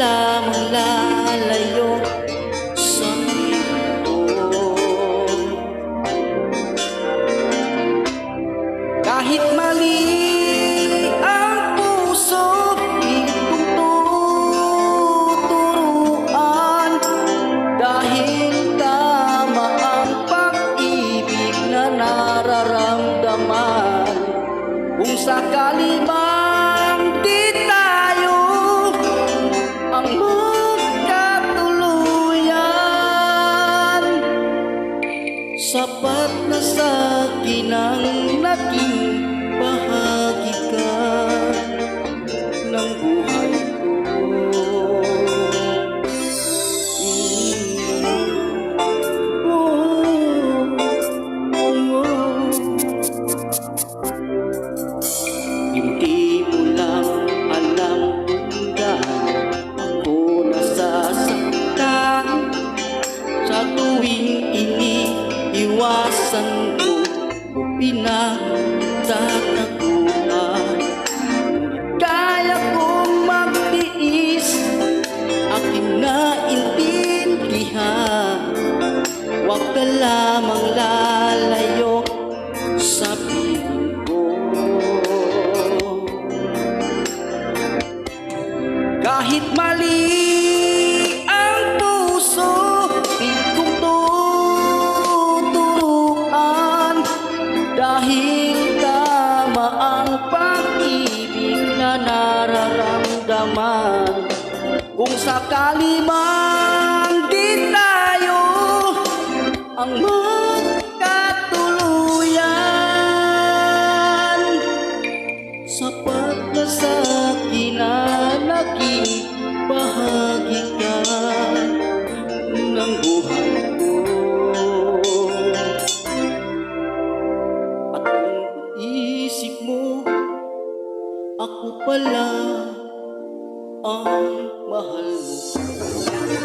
lamang lalayo sa mundo. Kahit mali ang puso, pilit kong tuturuan, dahil tama ang pag-ibig na nararamdaman. Kung sakali mang di tayo ang magkatuluyan, sapat na sa akin ang naging bahagi ka ng buhay ko. Hindi mo lang alam kung gaano ako nasasaktan sa tuwing iniiwasan ko o pinagtataguan. Kaya kong magtiis, aking naintindihan, huwag ka lamang lalayo sa piling ko. Kahit mali ang puso, pilit kong tuturuan, dahil tama ang pag-ibig na nararamdaman. Kung sakali man di tayo ang magkatuluyan, sapat na sa akin na naging bahagi ka ng buhay ko. At kung isip mo, ako pala ang mahal mo.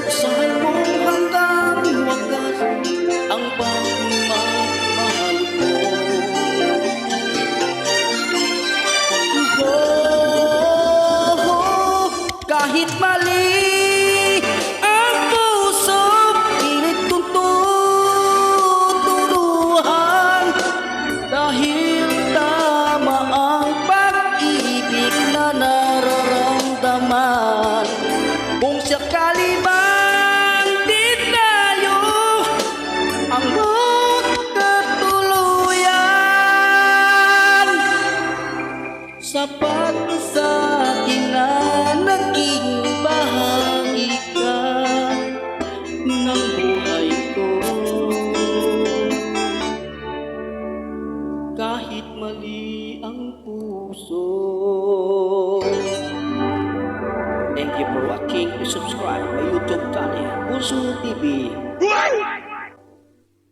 Asahan mo hanggang wakas ang pagmamahal ko. Kahit mali ang puso, pilit kong tuturuan, dahil tama ang pag-ibig na nararamdaman. Kung sakali man di tayo ang magkatuluyan, sapat na sa akin na naging bahagi ka ng buhay ko. Kahit mali ang puso. Thank you for watching. Subscribe my YouTube channel, Bunso TV.